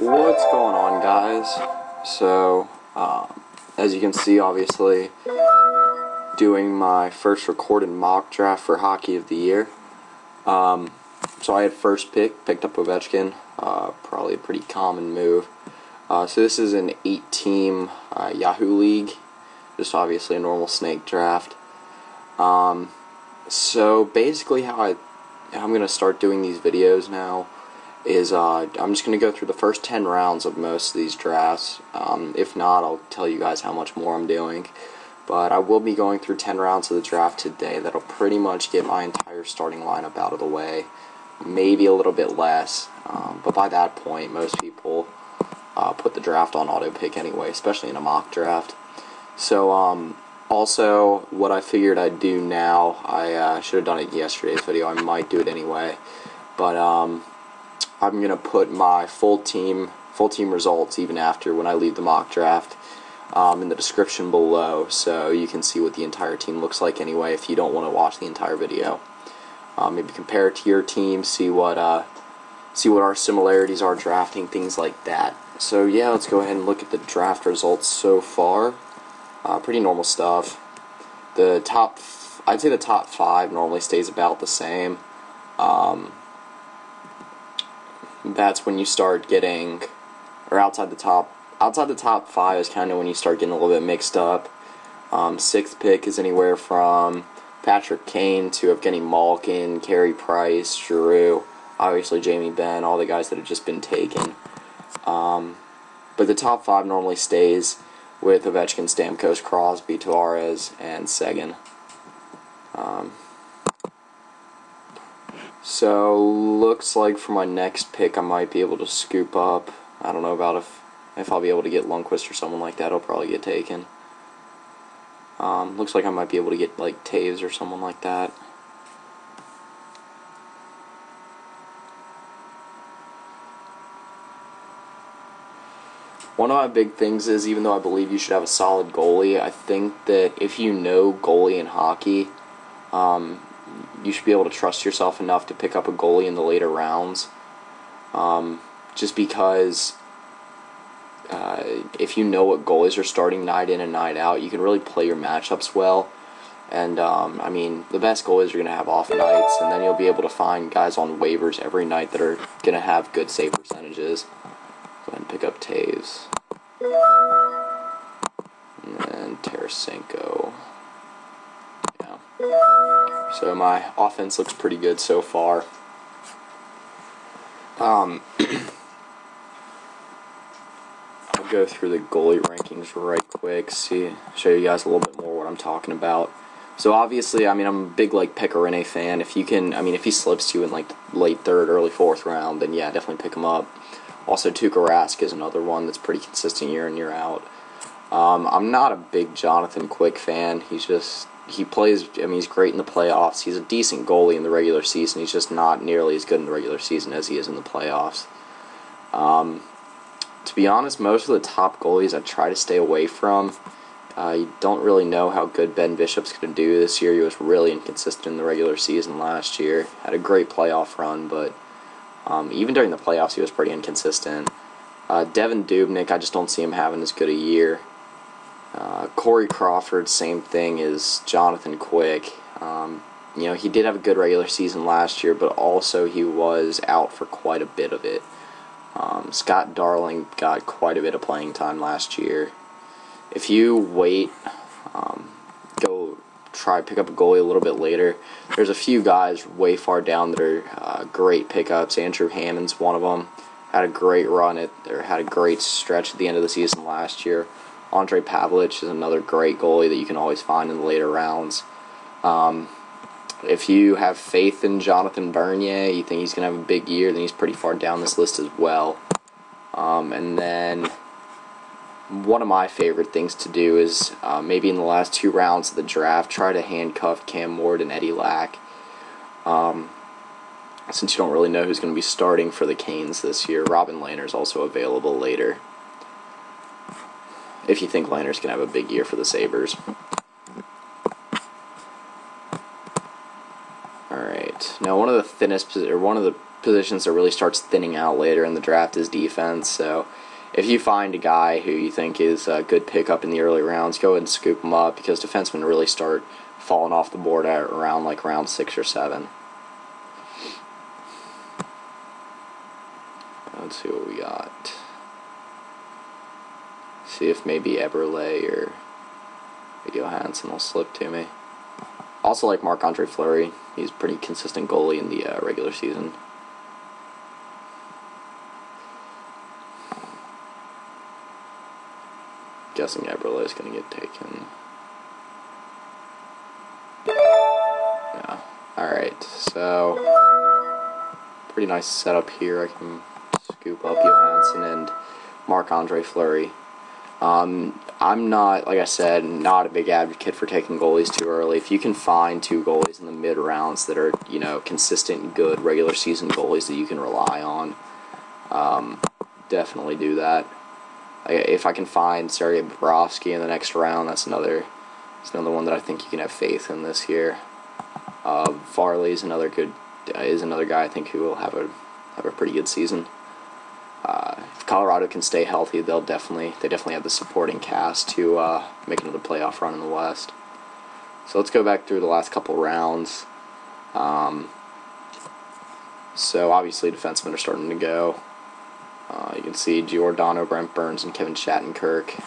What's going on, guys? So, as you can see, obviously, doing my first recorded mock draft for Hockey of the Year. So I had first picked up Ovechkin, probably a pretty common move. So this is an 8-team Yahoo League, just obviously a normal snake draft. So basically how I'm going to start doing these videos now is I'm just going to go through the first 10 rounds of most of these drafts. If not, I'll tell you guys how much more I'm doing. But I will be going through 10 rounds of the draft today. That'll pretty much get my entire starting lineup out of the way. Maybe a little bit less. But by that point, most people put the draft on auto pick anyway, especially in a mock draft. So also, what I figured I'd do now, I should have done it in yesterday's video. I might do it anyway. But I'm going to put my full team results even after when I leave the mock draft in the description below, so you can see what the entire team looks like anyway if you don't want to watch the entire video. Maybe compare it to your team, see what our similarities are drafting, things like that. So yeah, let's go ahead and look at the draft results so far. Pretty normal stuff. I'd say the top 5 normally stays about the same. That's when you start getting, or outside the top 5 is kind of when you start getting a little bit mixed up. 6th pick is anywhere from Patrick Kane to Evgeny Malkin, Carey Price, Giroux, obviously Jamie Benn, all the guys that have just been taken. But the top 5 normally stays with Ovechkin, Stamkos, Crosby, Tavares, and Seguin. So, looks like for my next pick I might be able to scoop up. I don't know about if I'll be able to get Lundqvist or someone like that. He'll probably get taken. Looks like I might be able to get like Toews or someone like that. One of my big things is, even though I believe you should have a solid goalie, I think that if you know goalie in hockey, you should be able to trust yourself enough to pick up a goalie in the later rounds. Just because if you know what goalies are starting night in and night out, you can really play your matchups well. And, I mean, the best goalies are going to have off nights, and then you'll be able to find guys on waivers every night that are going to have good save percentages. Go ahead and pick up Toews. And then Tarasenko. Yeah. So my offense looks pretty good so far. I'll go through the goalie rankings right quick, show you guys a little bit more what I'm talking about. So obviously, I mean, I'm a big like Pecorine fan. If you can, I mean, if he slips to you in like late 3rd, early 4th round, then yeah, definitely pick him up. Also, Tuukka Rask is another one that's pretty consistent year in, year out. I'm not a big Jonathan Quick fan. He plays, I mean, he's great in the playoffs. He's a decent goalie in the regular season. He's just not nearly as good in the regular season as he is in the playoffs. To be honest, most of the top goalies I try to stay away from. You don't really know how good Ben Bishop's going to do this year. He was really inconsistent in the regular season last year. Had a great playoff run, but even during the playoffs, he was pretty inconsistent. Devin Dubnyk, I just don't see him having as good a year. Corey Crawford, same thing as Jonathan Quick. You know, he did have a good regular season last year, but also he was out for quite a bit of it. Scott Darling got quite a bit of playing time last year. If you wait, go try pick up a goalie a little bit later, there's a few guys way far down that are great pickups. Andrew Hammond's one of them. Had a great run had a great stretch at the end of the season last year. Andre Pavlich is another great goalie that you can always find in the later rounds. If you have faith in Jonathan Bernier, you think he's going to have a big year, then he's pretty far down this list as well. And then one of my favorite things to do is maybe in the last 2 rounds of the draft, try to handcuff Cam Ward and Eddie Lack. Since you don't really know who's going to be starting for the Canes this year, Robin Lehner is also available later. If you think Lehner's going to have a big year for the Sabres. Alright, now one of the positions that really starts thinning out later in the draft is defense. So if you find a guy who you think is a good pickup in the early rounds, go ahead and scoop him up, because defensemen really start falling off the board at around like round 6 or 7. Let's see what we got. See if maybe Eberle or Johansen will slip to me. Also like Marc-Andre Fleury. He's a pretty consistent goalie in the regular season. Guessing Eberle is going to get taken. Yeah. Alright, so pretty nice setup here. I can scoop up Johansen and Marc-Andre Fleury. I'm not, like I said, not a big advocate for taking goalies too early. If you can find 2 goalies in the mid rounds that are, you know, consistent, good regular season goalies that you can rely on, definitely do that. If I can find Sergei Bobrovsky in the next round, that's another one that I think you can have faith in this year. Varley is another guy I think who will have a pretty good season. If Colorado can stay healthy, they definitely have the supporting cast to make another playoff run in the West. So let's go back through the last couple rounds. So obviously defensemen are starting to go. You can see Giordano, Brent Burns, and Kevin Shattenkirk.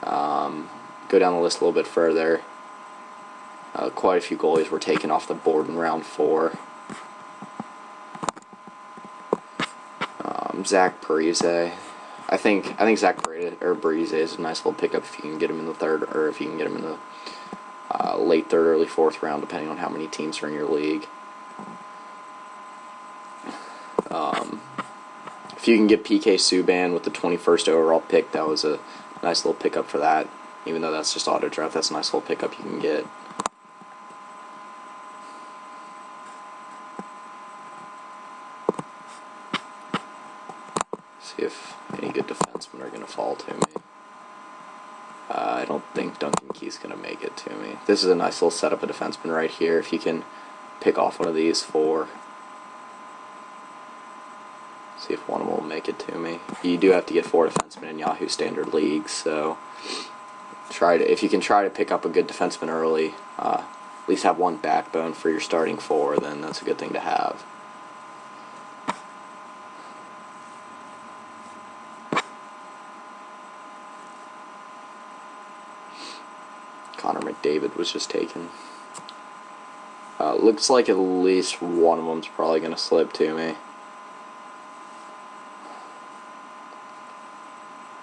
Go down the list a little bit further. Quite a few goalies were taken off the board in round 4. Zach Parise. I think Zach Parise is a nice little pickup if you can get him in the 3rd, or if you can get him in the late 3rd, early 4th round, depending on how many teams are in your league. If you can get PK Subban with the 21st overall pick, that was a nice little pickup for that. Even though that's just auto draft, that's a nice little pickup you can get. See if any good defensemen are going to fall to me. I don't think Duncan Keith's going to make it to me. This is a nice little setup of defenseman right here. If you can pick off one of these 4. See if one of them will make it to me. You do have to get 4 defensemen in Yahoo Standard League, so if you can try to pick up a good defenseman early, at least have one backbone for your starting 4, then that's a good thing to have. Connor McDavid was just taken. Looks like at least one of them's probably going to slip to me.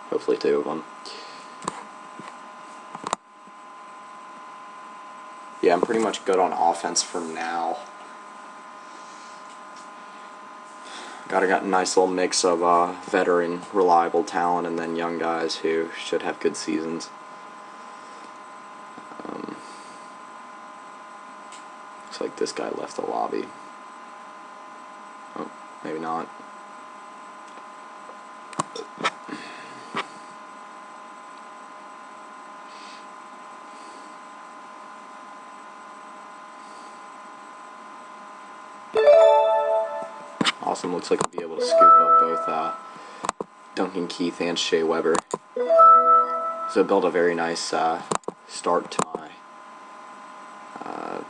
Hopefully 2 of them. Yeah, I'm pretty much good on offense for now. Got a nice little mix of veteran, reliable talent, and then young guys who should have good seasons. Looks like this guy left the lobby. Oh, maybe not. Awesome, looks like we'll be able to scoop up both Duncan Keith and Shea Weber. So build a very nice start to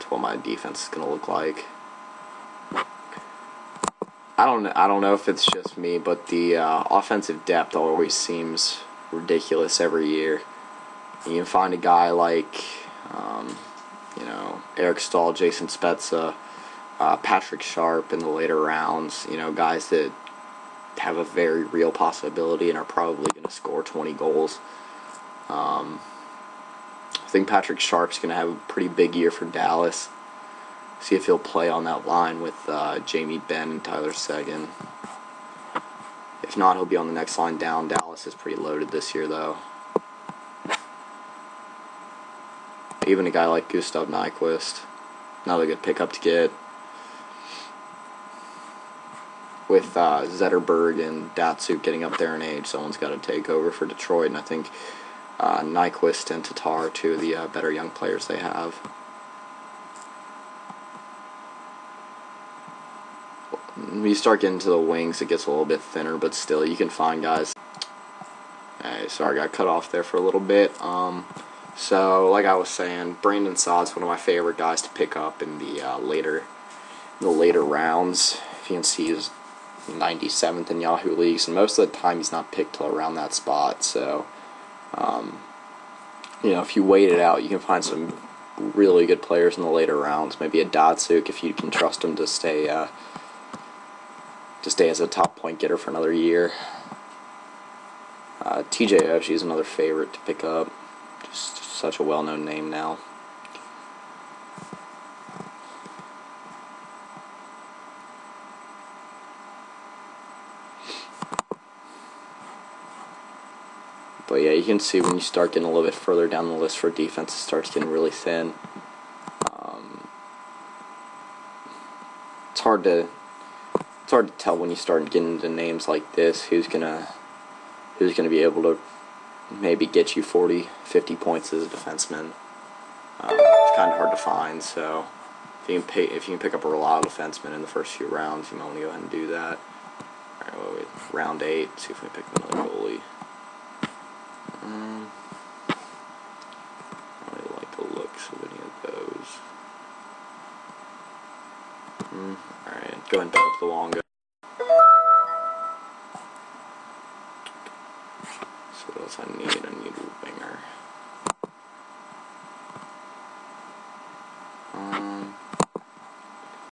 what my defense is going to look like. I don't know if it's just me, but the offensive depth always seems ridiculous every year. You can find a guy like Eric Stahl, Jason Spezza, Patrick Sharp in the later rounds, guys that have a very real possibility and are probably going to score 20 goals. I think Patrick Sharp's going to have a pretty big year for Dallas. See if he'll play on that line with Jamie Benn and Tyler Seguin. If not, he'll be on the next line down. Dallas is pretty loaded this year, though. Even a guy like Gustav Nyquist, another good pickup to get. With Zetterberg and Datsyuk getting up there in age, someone's got to take over for Detroit, and I think Nyquist and Tatar are 2 of the better young players they have. when you start getting to the wings, it gets a little bit thinner, but still, you can find guys. Hey, sorry, I got cut off there for a little bit. So, like I was saying, Brandon Saad's one of my favorite guys to pick up in the later rounds. If you can see, he's 97th in Yahoo leagues, and most of the time he's not picked till around that spot. So, if you wait it out, you can find some really good players in the later rounds. Maybe a Datsyuk if you can trust him to stay as a top point getter for another year. TJ Oshie is another favorite to pick up. Just such a well-known name now. But yeah, you can see when you start getting a little bit further down the list for defense, it starts getting really thin. It's hard to tell when you start getting into names like this who's gonna be able to maybe get you 40, 50 points as a defenseman. It's kind of hard to find. So if you can pick up a reliable defenseman in the first few rounds, you might want to go ahead and do that. All right, round 8. See if we can pick another goalie. I don't really like the looks of any of those. Alright, go ahead and pick up the Luongo. So what else I need? I need a winger.